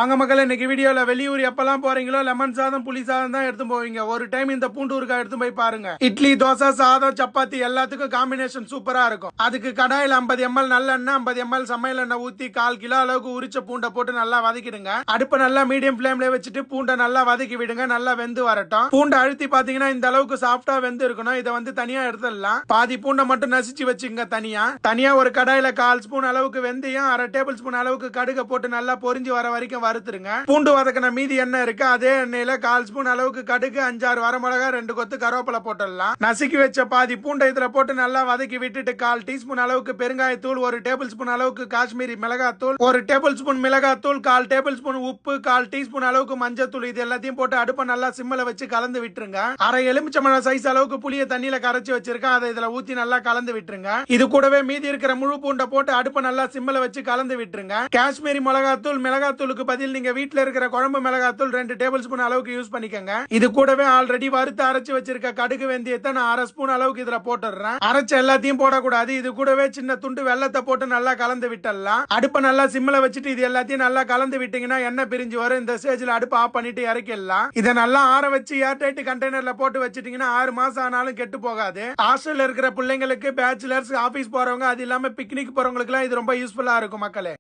வாங்க மக்களே, இன்னைக்கு வீடியோல வெளியூர் எப்பெல்லாம் போறீங்களோ லெமன் சாதம் புளி சாதம் தான் எடுத்து போவீங்க. ஒரு டைம் இந்த பூண்டு ஊறுகாய் எடுத்து போய் பாருங்க. இட்லி, தோசை, சாதம், சப்பாத்தி எல்லாத்துக்கும் காம்பினேஷன் சூப்பரா இருக்கும். அதுக்கு கடாயில 50 ml நல்லெண்ணெய், 50 ml சமையல் எண்ணெய் ஊத்தி 1/4 கிலோ அளவுக்கு உரிச்ச பூண்டை போட்டு நல்லா வதக்கிடுங்க. அடுப்பை நல்லா மீடியம் ஃபிளேம்ல வச்சுட்டு பூண்டை நல்லா வதக்கி விடுங்க. நல்லா வெந்து வரட்டும். பூண்டை அழுத்தி பாத்தீங்கன்னா இந்த அளவுக்கு சாஃப்டா வெந்து இருக்கணும். இதை வந்து தனியா எடுத்துடலாம். பாதி பூண்டை மட்டும் நசிச்சு வச்சுங்க. தனியா ஒரு கடாயில 1/4 ஸ்பூன் அளவுக்கு வெந்தயம், 1/2 டேபிள் ஸ்பூன் அளவுக்கு கடுகை போட்டு நல்லா பொரிஞ்சு வர வரைக்கும் வறுத்துருங்க. பூண்டு வதக்கின மீதி எண்ணெய் இருக்கு. அதே எண்ணெயில 1/4 ஸ்பூன் அளவுக்கு கடுகு, 5-6 வரமிளகா, 2 கொத்து கருவேப்பிலை போட்டுடலாம். நசுக்கி வச்ச பாதி பூண்டை இதுல போட்டு நல்லா வதக்கி விட்டுட்டு 1/4 டீஸ்பூன் அளவுக்கு பெருங்காயத்தூள், 1 டேபிள் ஸ்பூன் அளவுக்கு காஷ்மீரி மிளகாத்தூள், 1 டேபிள் ஸ்பூன் மிளகாத்தூள், 1/4 டேபிள் ஸ்பூன் உப்பு, 1/4 டீஸ்பூன் அளவுக்கு மஞ்சத்தூள், இது எல்லாத்தையும் போட்டு அடுப்பை நல்லா சிம்மில் வச்சு கலந்து விட்டுருங்க. அரை எலுமிச்சம்பழம் சைஸ் அளவுக்கு புளிய தண்ணியில கரைச்சி வச்சிருக்கேன். அதை இதுல ஊத்தி நல்லா கலந்து விட்டுருங்க. இது கூடவே மீதி இருக்கிற முழு பூண்டை போட்டு அடுப்பை நல்லா சிம்மில் வச்சு கலந்து விட்டுருங்க. காஷ்மீரி மிளகாத்தூள், மிளகாத்தூளுக்கு பதில் நீங்க வீட்டுல இருக்கிற குழம்பு மிளகாத்தூள் 2 டேபிள் ஸ்பூன் அளவுக்கு யூஸ் பண்ணிக்கங்க. இது கூடவே ஆல்ரெடி வறுத்து அரைச்சு வச்சிருக்க கடுகு, வெந்தயத்தை நான் 1/2 ஸ்பூன் அளவுக்கு இதுல போட்டுறேன். அரைச்ச எல்லாத்தையும் போடக்கூடாது. இது கூடவே சின்ன துண்டு வெல்லத்தை போட்டு நல்லா கலந்து விட்டுடலாம். அடுப்பை நல்லா சிம்மில் வச்சுட்டு இது எல்லாத்தையும் நல்லா கலந்து விட்டீங்கன்னா எண்ணெய் பிரிஞ்சு வரும். இந்த ஸ்டேஜ்ல அடுப்பு ஆஃப் பண்ணிட்டு இறக்கிடலாம். இதை நல்லா ஆற வச்சு ஏர்டைட் கண்டெய்னர்ல போட்டு வச்சிட்டீங்கன்னா 6 மாசம் ஆனாலும் கெட்டு போகாது. ஹாஸ்டல்ல இருக்கிற பிள்ளைங்களுக்கு, பேச்சுலர்ஸ், ஆபீஸ் போறவங்க, அது இல்லாம பிக்னிக் போறவங்களுக்கு எல்லாம் இது ரொம்ப யூஸ்ஃபுல்லா இருக்கும் மக்களே.